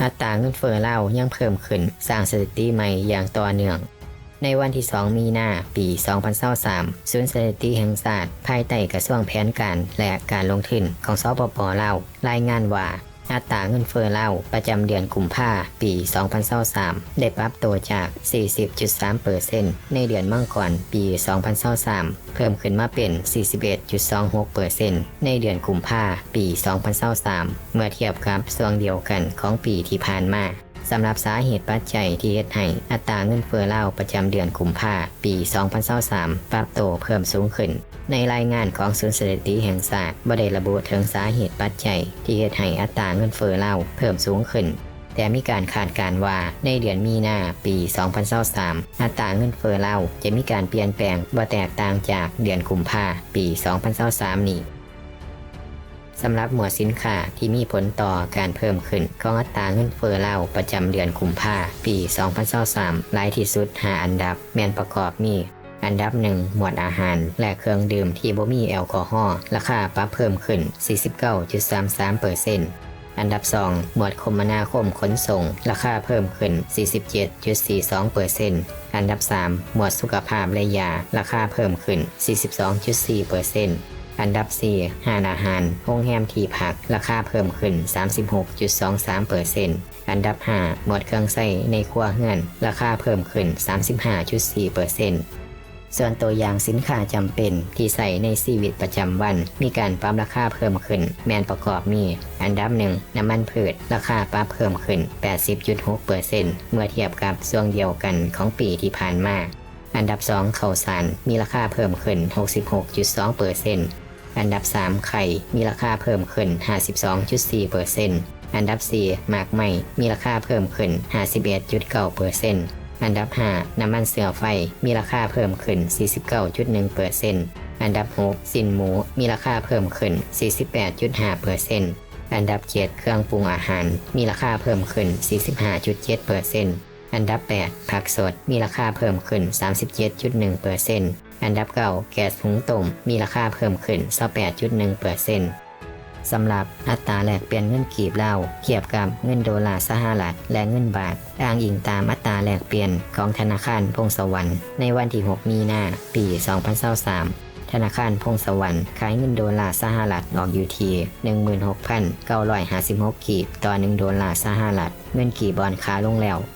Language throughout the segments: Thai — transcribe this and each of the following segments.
อัตราเงินเฟ้อลาวยังเพิ่มขึ้นสร้างสถิติใหม่อย่างต่อเนื่องในวันที่ 2 มีนาปี 2023 ศูนย์สถิติแห่งชาติภายใต้กระทรวงแผนการและการลงทุนของสปป.ลาวรายงานว่าอัตราเงินเฟ้อลาวประจำเดือนกุมภาพันธ์ปี 2023 ได้ปรับตัวจาก 40.3% ในเดือนมังกรปี 2023 เพิ่มขึ้นมาเป็น 41.26% ในเดือนกุมภาพันธ์ปี 2023 เมื่อเทียบกับช่วงเดียวกันของปีที่ผ่านมาสำหรับสาเหตุปัจจัยที่เฮ็ดให้อัตราเงินเฟ้อลาวประจำเดือนกุมภาพันธ์ปี 2023 ปรับตัวเพิ่มสูงขึ้นในรายงานของศูนย์สถิติแห่งชาติบ่ได้ระบุถึงสาเหตุปัจจัยที่เฮ็ดให้อัตราเงินเฟ้อลาวเพิ่มสูงขึ้นแต่มีการคาดการณ์ว่าในเดือนมีนาปี 2023 อัตราเงินเฟ้อลาวจะมีการเปลี่ยนแปลงบ่แตกต่างจากเดือนกุมภาพันธ์ปี 2023 นี้สำหรับหมวดสินค้าที่มีผลต่อการเพิ่มขึ้นของอัตราเงินเฟ้อลาวประจำเดือนกุมภาพันธ์ปี 2023 หลายที่สุด5อันดับแม่นประกอบมีอันดับ 1 หมวดอาหารและเครื่องดื่มที่บ่มีแอลกอฮอล์ราคาปรับเพิ่มขึ้น 49.33% อันดับ 2 หมวดคมนาคมขนส่งราคาเพิ่มขึ้น 47.42% อันดับ 3 หมวดสุขภาพและยาราคาเพิ่มขึ้น 42.4%อันดับ 4 ห้างอาหารโรงแรมที่พักราคาเพิ่มขึ้น 36.23% อันดับ 5 หมวดเครื่องใช้ในครัวเรือนราคาเพิ่มขึ้น 35.4%ส่วนตัวอย่างสินค้าจำเป็นที่ใส่ในชีวิตประจำวันมีการปรับราคาเพิ่มขึ้นแม่นประกอบมีอันดับ 1 น้ำมันพืชราคาปรับเพิ่มขึ้น 80.6% เมื่อเทียบกับช่วงเดียวกันของปีที่ผ่านมาอันดับ 2 ข้าวสารมีราคาเพิ่มขึ้น 66.2%อันดับ 3 ไข่มีราคาเพิ่มขึ้น 52.4% อันดับ 4 หมากไหมมีราคาเพิ่มขึ้น 51.9% อันดับ 5 น้ำมันเสือไฟมีราคาเพิ่มขึ้น 49.1% อันดับ 6 สินหมูมีราคาเพิ่มขึ้น 48.5% อันดับ 7 เครื่องปรุงอาหารมีราคาเพิ่มขึ้น 45.7%อันดับ 8 ผักสดมีราคาเพิ่มขึ้น 37.1%อันดับ 9 แก๊สหุงต้มมีราคาเพิ่มขึ้น 28.1% สำหรับอัตราแลกเปลี่ยนเงินกีบลาวเทียบกับเงินดอลลาร์สหรัฐและเงินบาทอ้างอิงตามอัตราแลกเปลี่ยนของธนาคารพงศวรรค์ในวันที่ 6 มีนาปี 2023ธนาคารพงศวรรค์ขายเงินดอลลาร์สหรัฐออกอยู่ที่ 16,956 กีบต่อ1ดอลลาร์สหรัฐเงินกีบบอนขาลงแล้ว 48.1%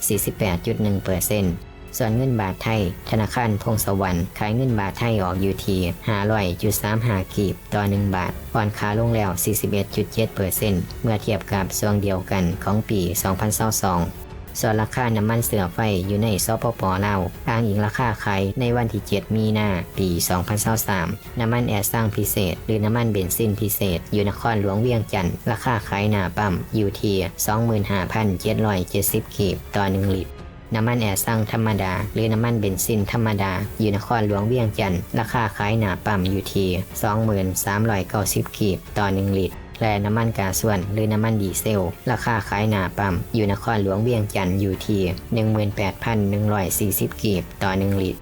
ส่วนเงินบาทไทยธนาคารพงศวรรค์ขายเงินบาทไทยออกอยู่ที่ 500.35 กีบต่อ1บาทอ่อนค่าลงแล้ว 41.7% เมื่อเทียบกับช่วงเดียวกันของปี 2022ส่วนราคาน้ำมันเสือไฟอยู่ในสปป.ลาวอ้างอิงราคาขายในวันที่ 7 มีนาปี 2023น้ำมันแอร์ซังพิเศษหรือน้ำมันเบนซินพิเศษอยู่นครหลวงเวียงจันทน์ราคาขายหน้าปั๊มอยู่ที่ 25,770 กีบต่อ1ลิตรน้ำมันแอร์ซังธรรมดาหรือน้ำมันเบนซินธรรมดาอยู่นครหลวงเวียงจันทน์ราคาขายหน้าปั๊มอยู่ที่ 2390 กีบต่อ1ลิตรและน้ำมันก๊าซส่วนหรือน้ำมันดีเซลราคาขายหน้าปั๊มอยู่นครหลวงเวียงจันทน์อยู่ที่ 18,140 กีบต่อ1ลิตร